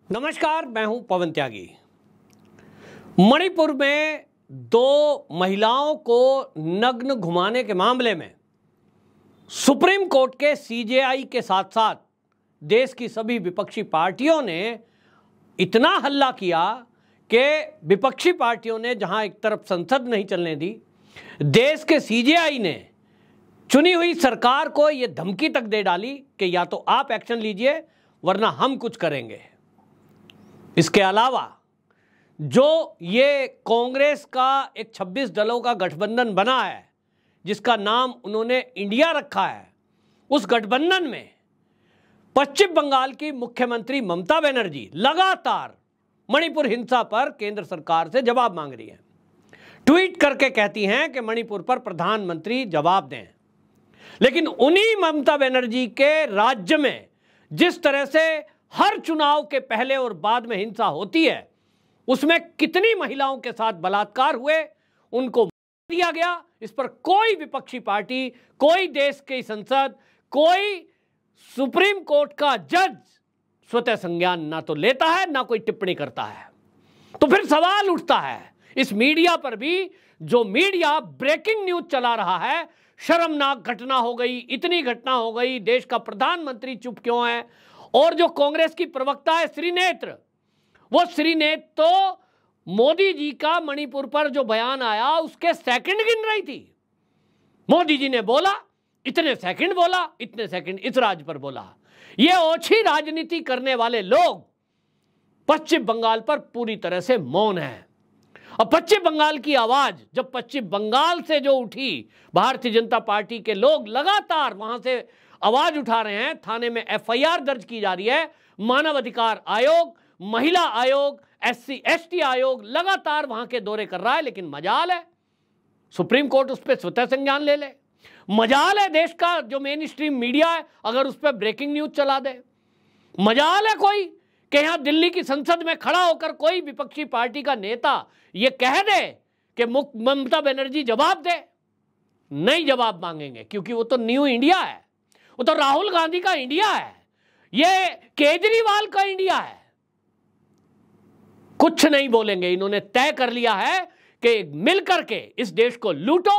नमस्कार, मैं हूं पवन त्यागी। मणिपुर में दो महिलाओं को नग्न घुमाने के मामले में सुप्रीम कोर्ट के सीजेआई के साथ साथ देश की सभी विपक्षी पार्टियों ने इतना हल्ला किया कि विपक्षी पार्टियों ने जहां एक तरफ संसद नहीं चलने दी, देश के सीजेआई ने चुनी हुई सरकार को यह धमकी तक दे डाली कि या तो आप एक्शन लीजिए वरना हम कुछ करेंगे। इसके अलावा जो ये कांग्रेस का एक 26 दलों का गठबंधन बना है, जिसका नाम उन्होंने इंडिया रखा है, उस गठबंधन में पश्चिम बंगाल की मुख्यमंत्री ममता बनर्जी लगातार मणिपुर हिंसा पर केंद्र सरकार से जवाब मांग रही है। ट्वीट करके कहती हैं कि मणिपुर पर प्रधानमंत्री जवाब दें। लेकिन उन्हीं ममता बनर्जी के राज्य में जिस तरह से हर चुनाव के पहले और बाद में हिंसा होती है, उसमें कितनी महिलाओं के साथ बलात्कार हुए, उनको मार दिया गया, इस पर कोई विपक्षी पार्टी, कोई देश की संसद, कोई सुप्रीम कोर्ट का जज स्वतः संज्ञान ना तो लेता है ना कोई टिप्पणी करता है। तो फिर सवाल उठता है इस मीडिया पर भी, जो मीडिया ब्रेकिंग न्यूज चला रहा है, शर्मनाक घटना हो गई, इतनी घटना हो गई, देश का प्रधानमंत्री चुप क्यों है। और जो कांग्रेस की प्रवक्ता है श्रीनेत्र, वो श्रीनेत्र तो मोदी जी का मणिपुर पर जो बयान आया उसके सेकंड गिन रही थी। मोदी जी ने बोला, इतने सेकंड बोला, इतने सेकंड इस राज्य पर बोला। ये ओछी राजनीति करने वाले लोग पश्चिम बंगाल पर पूरी तरह से मौन है। अब पश्चिम बंगाल की आवाज, जब पश्चिम बंगाल से जो उठी, भारतीय जनता पार्टी के लोग लगातार वहां से आवाज उठा रहे हैं, थाने में एफआईआर दर्ज की जा रही है, मानव अधिकार आयोग, महिला आयोग, एससी एसटी आयोग लगातार वहां के दौरे कर रहा है। लेकिन मजाल है सुप्रीम कोर्ट उस पर स्वतः संज्ञान ले ले। मजाल है देश का जो मेन स्ट्रीम मीडिया है अगर उस पर ब्रेकिंग न्यूज चला दे। मजाल है कोई कि यहां दिल्ली की संसद में खड़ा होकर कोई विपक्षी पार्टी का नेता यह कह दे कि ममता बनर्जी जवाब दे। नहीं जवाब मांगेंगे, क्योंकि वो तो न्यू इंडिया है, वो तो राहुल गांधी का इंडिया है, ये केजरीवाल का इंडिया है। कुछ नहीं बोलेंगे। इन्होंने तय कर लिया है कि मिलकर के इस देश को लूटो,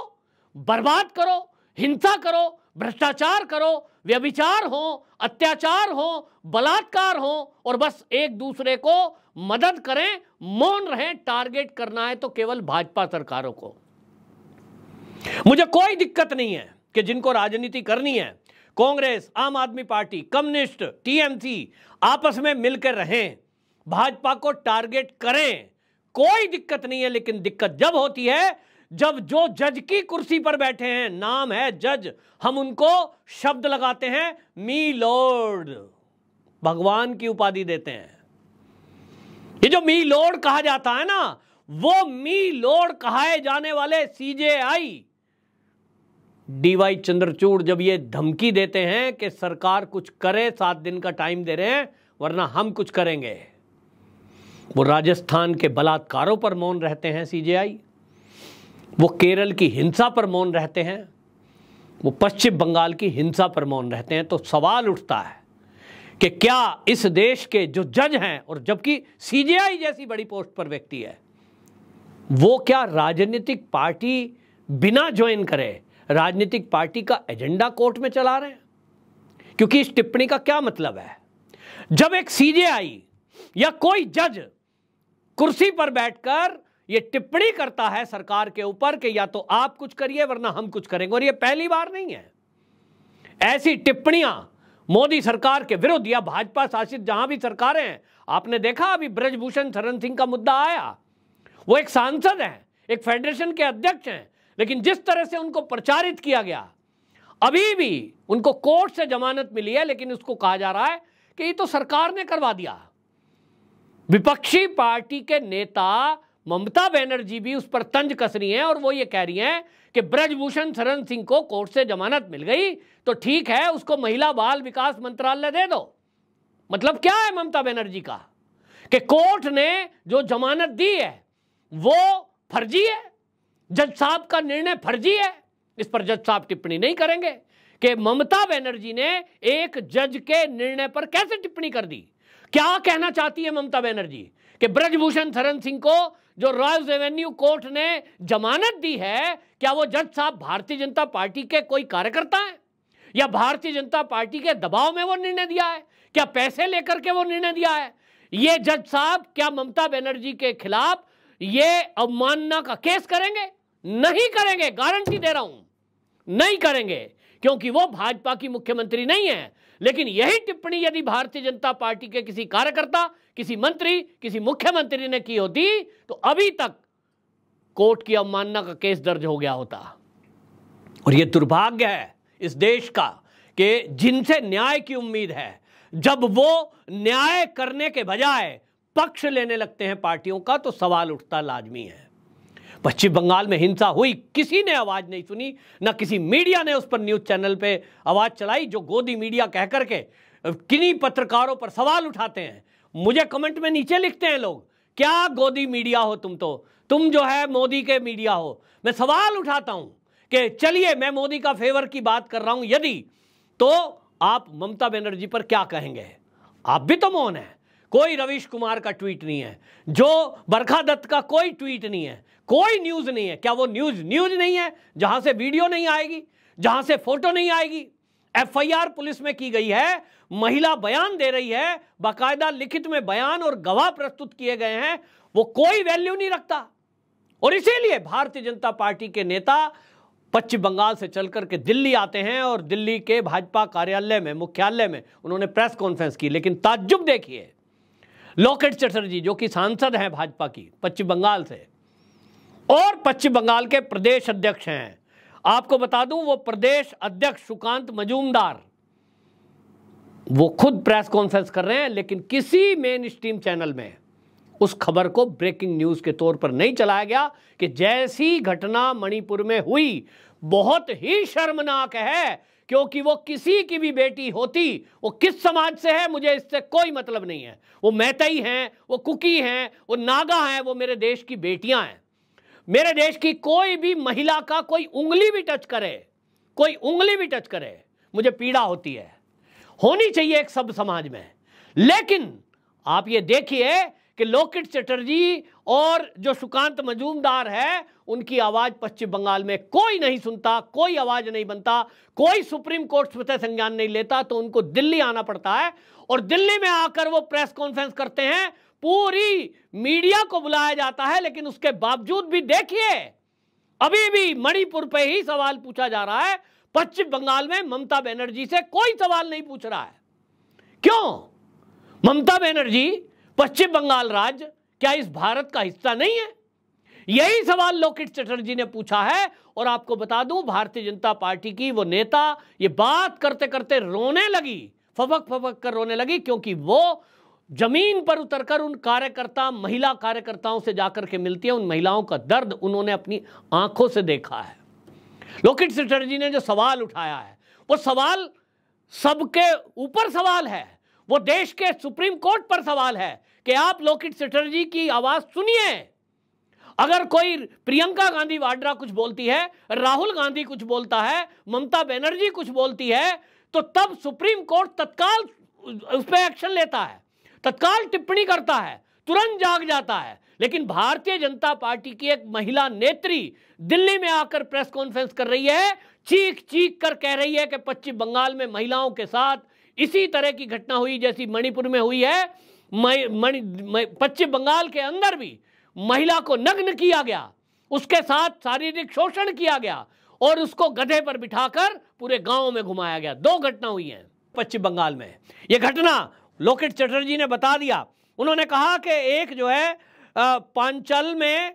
बर्बाद करो, हिंसा करो, भ्रष्टाचार करो, व्यभिचार हो, अत्याचार हो, बलात्कार हो, और बस एक दूसरे को मदद करें, मौन रहें। टारगेट करना है तो केवल भाजपा सरकारों को। मुझे कोई दिक्कत नहीं है कि जिनको राजनीति करनी है, कांग्रेस, आम आदमी पार्टी, कम्युनिस्ट, टीएमसी आपस में मिलकर रहें, भाजपा को टारगेट करें, कोई दिक्कत नहीं है। लेकिन दिक्कत जब होती है जब जो जज की कुर्सी पर बैठे हैं, नाम है जज, हम उनको शब्द लगाते हैं मी लॉर्ड, भगवान की उपाधि देते हैं। ये जो मी लॉर्ड कहा जाता है ना, वो मी लॉर्ड कहाए जाने वाले सीजेआई डीवाई चंद्रचूड़ जब ये धमकी देते हैं कि सरकार कुछ करे, 7 दिन का टाइम दे रहे हैं वरना हम कुछ करेंगे, वो राजस्थान के बलात्कारों पर मौन रहते हैं सीजेआई, वो केरल की हिंसा पर मौन रहते हैं, वो पश्चिम बंगाल की हिंसा पर मौन रहते हैं। तो सवाल उठता है कि क्या इस देश के जो जज हैं, और जबकि सीजेआई जैसी बड़ी पोस्ट पर व्यक्ति है, वो क्या राजनीतिक पार्टी बिना ज्वाइन करे राजनीतिक पार्टी का एजेंडा कोर्ट में चला रहे हैं? क्योंकि इस टिप्पणी का क्या मतलब है? जब एक सीजेआई या कोई जज कुर्सी पर बैठकर यह टिप्पणी करता है सरकार के ऊपर कि या तो आप कुछ करिए वरना हम कुछ करेंगे, और यह पहली बार नहीं है। ऐसी टिप्पणियां मोदी सरकार के विरुद्ध या भाजपा शासित जहां भी सरकारें हैं, आपने देखा अभी ब्रजभूषण शरण सिंह का मुद्दा आया, वो एक सांसद हैं, एक फेडरेशन के अध्यक्ष हैं, लेकिन जिस तरह से उनको प्रचारित किया गया, अभी भी उनको कोर्ट से जमानत मिली है, लेकिन उसको कहा जा रहा है कि ये तो सरकार ने करवा दिया। विपक्षी पार्टी के नेता ममता बनर्जी भी उस पर तंज कस रही हैं, और वो ये कह रही हैं कि ब्रजभूषण शरण सिंह को कोर्ट से जमानत मिल गई तो ठीक है, उसको महिला बाल विकास मंत्रालय दे दो। मतलब क्या है ममता बनर्जी का कि कोर्ट ने जो जमानत दी है वो फर्जी है, जज साहब का निर्णय फर्जी है। इस पर जज साहब टिप्पणी नहीं करेंगे कि ममता बनर्जी ने एक जज के निर्णय पर कैसे टिप्पणी कर दी। क्या कहना चाहती है ममता बनर्जी कि ब्रजभूषण शरण सिंह को जो रॉयल्स एवेन्यू कोर्ट ने जमानत दी है, क्या वो जज साहब भारतीय जनता पार्टी के कोई कार्यकर्ता हैं या भारतीय जनता पार्टी के दबाव में वो निर्णय दिया है? क्या पैसे लेकर के वो निर्णय दिया है? ये जज साहब क्या ममता बनर्जी के खिलाफ ये अवमानना का केस करेंगे? नहीं करेंगे, गारंटी दे रहा हूं, नहीं करेंगे, क्योंकि वो भाजपा की मुख्यमंत्री नहीं है। लेकिन यही टिप्पणी यदि भारतीय जनता पार्टी के किसी कार्यकर्ता, किसी मंत्री, किसी मुख्यमंत्री ने की होती तो अभी तक कोर्ट की अवमानना का केस दर्ज हो गया होता। और यह दुर्भाग्य है इस देश का कि जिनसे न्याय की उम्मीद है, जब वो न्याय करने के बजाय पक्ष लेने लगते हैं पार्टियों का, तो सवाल उठता लाजमी है। पश्चिम बंगाल में हिंसा हुई, किसी ने आवाज नहीं सुनी, ना किसी मीडिया ने उस पर न्यूज चैनल पे आवाज चलाई। जो गोदी मीडिया कह करके किन्हीं पत्रकारों पर सवाल उठाते हैं, मुझे कमेंट में नीचे लिखते हैं लोग, क्या गोदी मीडिया हो तुम, तो तुम जो है मोदी के मीडिया हो। मैं सवाल उठाता हूं कि चलिए मैं मोदी का फेवर की बात कर रहा हूं यदि, तो आप ममता बनर्जी पर क्या कहेंगे? आप भी तो मौन है। कोई रवीश कुमार का ट्वीट नहीं है, जो बरखा दत्त का कोई ट्वीट नहीं है, कोई न्यूज नहीं है। क्या वो न्यूज नहीं है जहां से वीडियो नहीं आएगी, जहां से फोटो नहीं आएगी? एफआईआर पुलिस में की गई है, महिला बयान दे रही है, बाकायदा लिखित में बयान और गवाह प्रस्तुत किए गए हैं, वो कोई वैल्यू नहीं रखता। और इसीलिए भारतीय जनता पार्टी के नेता पश्चिम बंगाल से चल करके दिल्ली आते हैं और दिल्ली के भाजपा कार्यालय में, मुख्यालय में उन्होंने प्रेस कॉन्फ्रेंस की। लेकिन ताज्जुब देखिए, लोकेट चटर्जी जो कि सांसद हैं भाजपा की पश्चिम बंगाल से और पश्चिम बंगाल के प्रदेश अध्यक्ष हैं, आपको बता दूं वो प्रदेश अध्यक्ष सुकांत मजूमदार, वो खुद प्रेस कॉन्फ्रेंस कर रहे हैं, लेकिन किसी मेन स्ट्रीम चैनल में उस खबर को ब्रेकिंग न्यूज के तौर पर नहीं चलाया गया कि जैसी घटना मणिपुर में हुई बहुत ही शर्मनाक है, क्योंकि वो किसी की भी बेटी होती, वो किस समाज से है मुझे इससे कोई मतलब नहीं है, वो मैतई हैं, वो कुकी हैं, वो नागा हैं, वो मेरे देश की बेटियां हैं। मेरे देश की कोई भी महिला का कोई उंगली भी टच करे, कोई उंगली भी टच करे, मुझे पीड़ा होती है। होनी चाहिए एक सब समाज में। लेकिन आप ये देखिए कि लोकेट चटर्जी और जो सुकांत मजूमदार है, उनकी आवाज पश्चिम बंगाल में कोई नहीं सुनता, कोई आवाज नहीं बनता, कोई सुप्रीम कोर्ट स्वतः संज्ञान नहीं लेता, तो उनको दिल्ली आना पड़ता है और दिल्ली में आकर वो प्रेस कॉन्फ्रेंस करते हैं। पूरी मीडिया को बुलाया जाता है, लेकिन उसके बावजूद भी देखिए अभी भी मणिपुर पे ही सवाल पूछा जा रहा है। पश्चिम बंगाल में ममता बनर्जी से कोई सवाल नहीं पूछ रहा है। क्यों? ममता बनर्जी, पश्चिम बंगाल राज्य क्या इस भारत का हिस्सा नहीं है? यही सवाल लोकेट चटर्जी ने पूछा है। और आपको बता दूं, भारतीय जनता पार्टी की वो नेता ये बात करते करते रोने लगी, फपक फपक कर रोने लगी, क्योंकि वो जमीन पर उतरकर उन कार्यकर्ता, महिला कार्यकर्ताओं से जाकर के मिलती है, उन महिलाओं का दर्द उन्होंने अपनी आंखों से देखा है। लोकेट चटर्जी ने जो सवाल उठाया है, वो सवाल सबके ऊपर सवाल है, वो देश के सुप्रीम कोर्ट पर सवाल है कि आप लोकेट चटर्जी की आवाज सुनिए। अगर कोई प्रियंका गांधी वाड्रा कुछ बोलती है, राहुल गांधी कुछ बोलता है, ममता बनर्जी कुछ बोलती है, तो तब सुप्रीम कोर्ट तत्काल उस पर एक्शन लेता है, तत्काल टिप्पणी करता है, तुरंत जाग जाता है। लेकिन भारतीय जनता पार्टी की एक महिला नेत्री दिल्ली में आकर प्रेस कॉन्फ्रेंस कर रही है, चीख चीख कर कह रही है कि पश्चिम बंगाल में महिलाओं के साथ इसी तरह की घटना हुई जैसी मणिपुर में हुई है। पश्चिम बंगाल के अंदर भी महिला को नग्न किया गया, उसके साथ शारीरिक शोषण किया गया और उसको गधे पर बिठाकर पूरे गांव में घुमाया गया। 2 घटना हुई हैं पश्चिम बंगाल में। यह घटना लोकेट चटर्जी ने बता दिया। उन्होंने कहा कि एक जो है पांचल में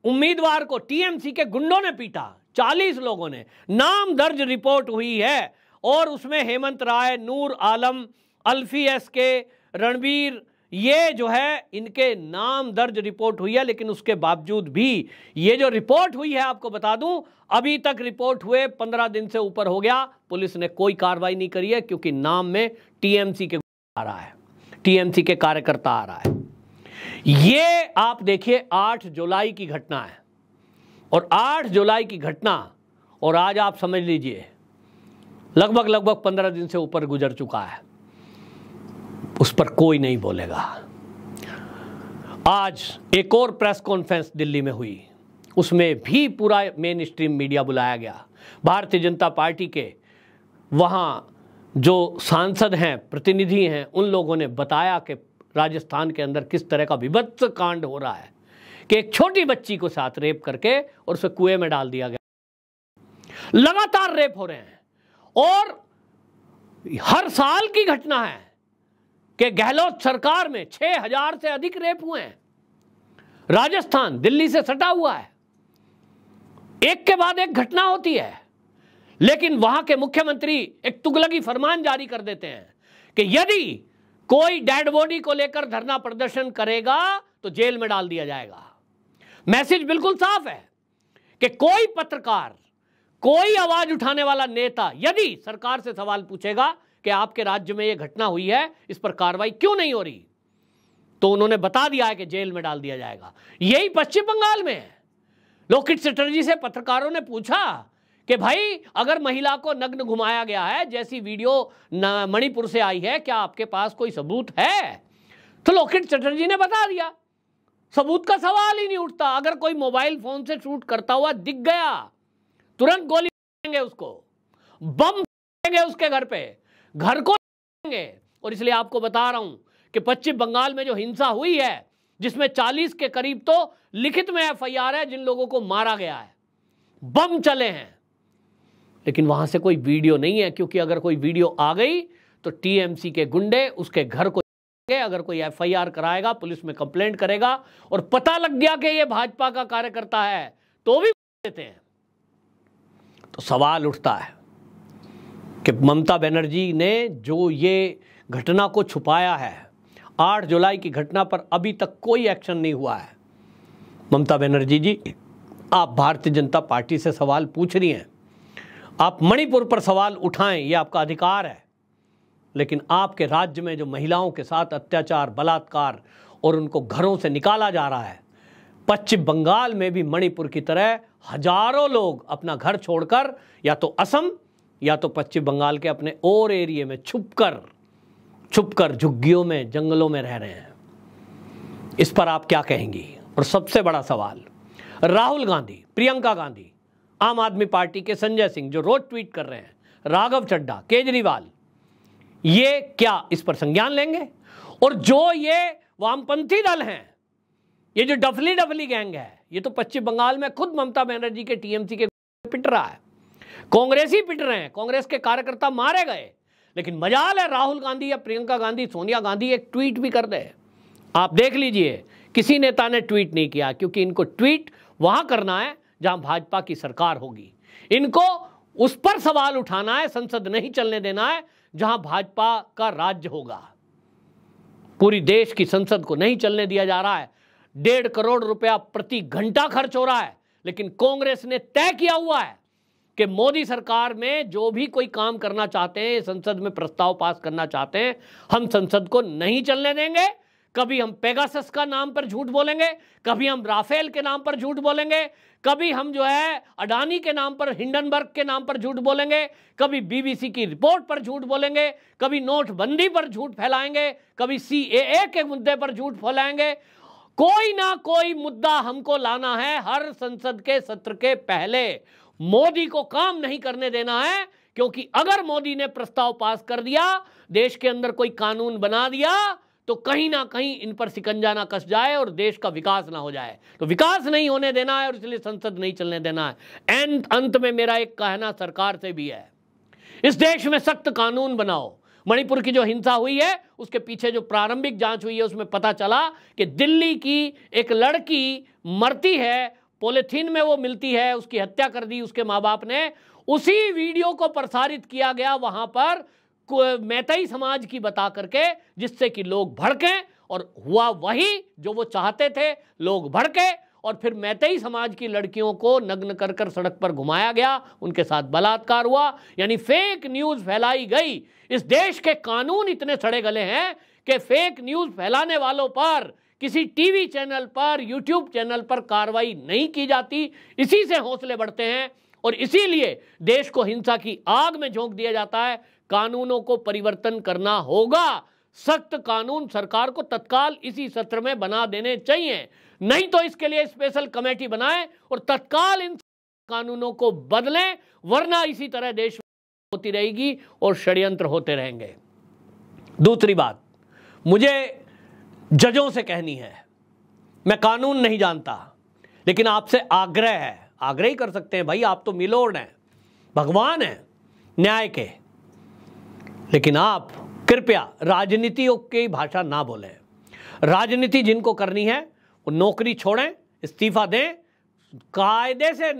उम्मीदवार को टीएमसी के गुंडों ने पीटा, 40 लोगों ने, नाम दर्ज रिपोर्ट हुई है और उसमें हेमंत राय, नूर आलम, अल्फी एसके, रणबीर, ये जो है इनके नाम दर्ज रिपोर्ट हुई है। लेकिन उसके बावजूद भी ये जो रिपोर्ट हुई है, आपको बता दूं, अभी तक रिपोर्ट हुए 15 दिन से ऊपर हो गया, पुलिस ने कोई कार्रवाई नहीं करी है, क्योंकि नाम में टीएमसी के आ रहा है, टीएमसी के कार्यकर्ता आ रहा है। ये आप देखिए 8 जुलाई की घटना है और 8 जुलाई की घटना और आज आप समझ लीजिए लगभग 15 दिन से ऊपर गुजर चुका है। उस पर कोई नहीं बोलेगा। आज एक और प्रेस कॉन्फ्रेंस दिल्ली में हुई, उसमें भी पूरा मेन स्ट्रीम मीडिया बुलाया गया। भारतीय जनता पार्टी के वहाँ जो सांसद हैं, प्रतिनिधि हैं, उन लोगों ने बताया कि राजस्थान के अंदर किस तरह का विभत्स कांड हो रहा है कि एक छोटी बच्ची को साथ रेप करके और उसे कुएं में डाल दिया गया। लगातार रेप हो रहे हैं और हर साल की घटना है कि गहलोत सरकार में 6000 से अधिक रेप हुए हैं। राजस्थान दिल्ली से सटा हुआ है, एक के बाद एक घटना होती है, लेकिन वहां के मुख्यमंत्री एक तुगलकी फरमान जारी कर देते हैं कि यदि कोई डेड बॉडी को लेकर धरना प्रदर्शन करेगा तो जेल में डाल दिया जाएगा। मैसेज बिल्कुल साफ है कि कोई पत्रकार, कोई आवाज उठाने वाला नेता यदि सरकार से सवाल पूछेगा कि आपके राज्य में यह घटना हुई है, इस पर कार्रवाई क्यों नहीं हो रही, तो उन्होंने बता दिया है कि जेल में डाल दिया जाएगा। यही पश्चिम बंगाल में है। लोकेट चटर्जी से पत्रकारों ने पूछा कि भाई अगर महिला को नग्न घुमाया गया है, जैसी वीडियो मणिपुर से आई है, क्या आपके पास कोई सबूत है? तो लोकेट चटर्जी ने बता दिया, सबूत का सवाल ही नहीं उठता। अगर कोई मोबाइल फोन से शूट करता हुआ दिख गया, तुरंत गोली मारेंगे उसको, बम मारेंगे उसके घर पे, घर को मारेंगे। और इसलिए आपको बता रहा हूं कि पश्चिम बंगाल में जो हिंसा हुई है, जिसमें 40 के करीब तो लिखित में एफआईआर है जिन लोगों को मारा गया है, बम चले हैं, लेकिन वहां से कोई वीडियो नहीं है, क्योंकि अगर कोई वीडियो आ गई तो टीएमसी के गुंडे उसके घर को, अगर कोई एफआईआर कराएगा, पुलिस में कंप्लेंट करेगा और पता लग गया कि ये भाजपा का कार्यकर्ता है तो भी देते हैं। तो सवाल उठता है कि ममता बनर्जी ने जो ये घटना को छुपाया है, 8 जुलाई की घटना पर अभी तक कोई एक्शन नहीं हुआ है। ममता बनर्जी जी, आप भारतीय जनता पार्टी से सवाल पूछ रही हैं, आप मणिपुर पर सवाल उठाएं, ये आपका अधिकार है, लेकिन आपके राज्य में जो महिलाओं के साथ अत्याचार, बलात्कार और उनको घरों से निकाला जा रहा है, पश्चिम बंगाल में भी मणिपुर की तरह हजारों लोग अपना घर छोड़कर या तो असम या तो पश्चिम बंगाल के अपने और एरिया में छुपकर झुग्गियों में, जंगलों में रह रहे हैं। इस पर आप क्या कहेंगी? और सबसे बड़ा सवाल, राहुल गांधी, प्रियंका गांधी, आम आदमी पार्टी के संजय सिंह जो रोज ट्वीट कर रहे हैं, राघव चड्ढा, केजरीवाल, ये क्या इस पर संज्ञान लेंगे? और जो ये वामपंथी दल हैं, ये जो डफली गैंग है, ये तो पश्चिम बंगाल में खुद ममता बनर्जी के टीएमसी के पिट रहा है, कांग्रेसी पिट रहे हैं, कांग्रेस के कार्यकर्ता मारे गए, लेकिन मजाल है राहुल गांधी या प्रियंका गांधी, सोनिया गांधी एक ट्वीट भी कर दे। आप देख लीजिए, किसी नेता ने ट्वीट नहीं किया, क्योंकि इनको ट्वीट वहां करना है जहां भाजपा की सरकार होगी। इनको उस पर सवाल उठाना है, संसद नहीं चलने देना है जहां भाजपा का राज्य होगा। पूरी देश की संसद को नहीं चलने दिया जा रहा है। 1.5 करोड़ रुपया प्रति घंटा खर्च हो रहा है, लेकिन कांग्रेस ने तय किया हुआ है कि मोदी सरकार में जो भी कोई काम करना चाहते हैं, संसद में प्रस्ताव पास करना चाहते हैं, हम संसद को नहीं चलने देंगे। कभी हम पेगासस का नाम पर झूठ बोलेंगे, कभी हम राफेल के नाम पर झूठ बोलेंगे, कभी हम जो है अडानी के नाम पर, हिंडनबर्ग के नाम पर झूठ बोलेंगे, कभी बीबीसी की रिपोर्ट पर झूठ बोलेंगे, कभी नोटबंदी पर झूठ फैलाएंगे, कभी सीएए के मुद्दे पर झूठ फैलाएंगे। कोई ना कोई मुद्दा हमको लाना है हर संसद के सत्र के पहले। मोदी को काम नहीं करने देना है, क्योंकि अगर मोदी ने प्रस्ताव पास कर दिया, देश के अंदर कोई कानून बना दिया, तो कहीं ना कहीं इन पर सिकंजा ना कस जाए और देश का विकास ना हो जाए। तो विकास नहीं होने देना है और इसलिए संसद नहीं चलने देना है। अंत में मेरा एक कहना सरकार से भी है, इस देश में सख्त कानून बनाओ। मणिपुर की जो हिंसा हुई है, उसके पीछे जो प्रारंभिक जांच हुई है, उसमें पता चला कि दिल्ली की एक लड़की मरती है, पॉलिथीन में वो मिलती है, उसकी हत्या कर दी उसके माँ बाप ने। उसी वीडियो को प्रसारित किया गया वहां पर मैतेई समाज की बता करके, जिससे कि लोग भड़के, और हुआ वही जो वो चाहते थे, लोग भड़के और फिर मैतेई समाज की लड़कियों को नग्न कर कर सड़क पर घुमाया गया, उनके साथ बलात्कार हुआ, यानी फेक न्यूज फैलाई गई। इस देश के कानून इतने सड़े गले हैं कि फेक न्यूज फैलाने वालों पर किसी टीवी चैनल पर, यूट्यूब चैनल पर कार्रवाई नहीं की जाती। इसी से हौसले बढ़ते हैं और इसीलिए देश को हिंसा की आग में झोंक दिया जाता है। कानूनों को परिवर्तन करना होगा, सख्त कानून सरकार को तत्काल इसी सत्र में बना देने चाहिए, नहीं तो इसके लिए स्पेशल कमेटी बनाएं और तत्काल इन कानूनों को बदलें, वरना इसी तरह देश में होती रहेगी और षड्यंत्र होते रहेंगे। दूसरी बात मुझे जजों से कहनी है, मैं कानून नहीं जानता, लेकिन आपसे आग्रह है, आग्रह ही कर सकते हैं भाई, आप तो मिलोड हैं, भगवान हैं न्याय के, लेकिन आप कृपया राजनीतियों की भाषा ना बोलें। राजनीति जिनको करनी है वो नौकरी छोड़ें, इस्तीफा दें, कायदे से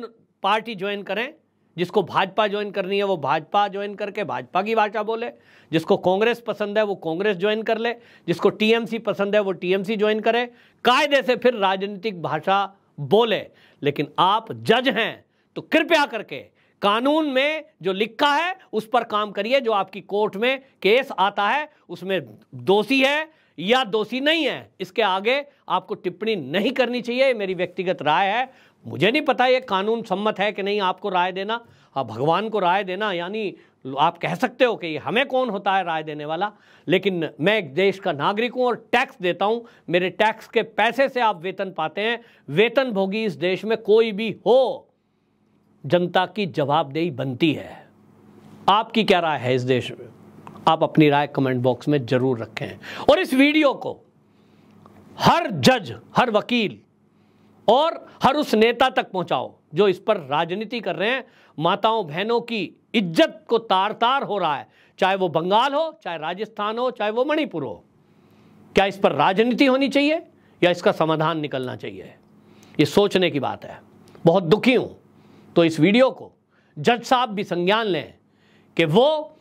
पार्टी ज्वाइन करें। जिसको भाजपा ज्वाइन करनी है वो भाजपा ज्वाइन करके भाजपा की भाषा बोले, जिसको कांग्रेस पसंद है वो कांग्रेस ज्वाइन कर ले, जिसको टीएमसी पसंद है वो टीएमसी ज्वाइन करे, कायदे से फिर राजनीतिक भाषा बोले। लेकिन आप जज हैं तो कृपया करके कानून में जो लिखा है उस पर काम करिए। जो आपकी कोर्ट में केस आता है उसमें दोषी है या दोषी नहीं है, इसके आगे आपको टिप्पणी नहीं करनी चाहिए। मेरी व्यक्तिगत राय है, मुझे नहीं पता ये कानून सम्मत है कि नहीं आपको राय देना। भगवान को राय देना यानी आप कह सकते हो कि हमें कौन होता है राय देने वाला, लेकिन मैं एक देश का नागरिक हूं और टैक्स देता हूं। मेरे टैक्स के पैसे से आप वेतन पाते हैं। वेतन भोगी इस देश में कोई भी हो, जनता की जवाबदेही बनती है। आपकी क्या राय है इस देश में? आप अपनी राय कमेंट बॉक्स में जरूर रखें और इस वीडियो को हर जज, हर वकील और हर उस नेता तक पहुंचाओ जो इस पर राजनीति कर रहे हैं। माताओं बहनों की इज्जत को तार तार हो रहा है, चाहे वो बंगाल हो, चाहे राजस्थान हो, चाहे वो मणिपुर हो। क्या इस पर राजनीति होनी चाहिए या इसका समाधान निकलना चाहिए? ये सोचने की बात है। बहुत दुखी हूं। तो इस वीडियो को जज साहब भी संज्ञान लें कि वो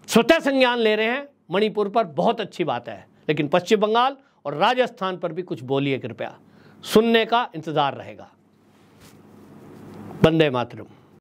स्वतः संज्ञान ले रहे हैं मणिपुर पर, बहुत अच्छी बात है, लेकिन पश्चिम बंगाल और राजस्थान पर भी कुछ बोलिए कृपया। सुनने का इंतजार रहेगा। वंदे मातरम।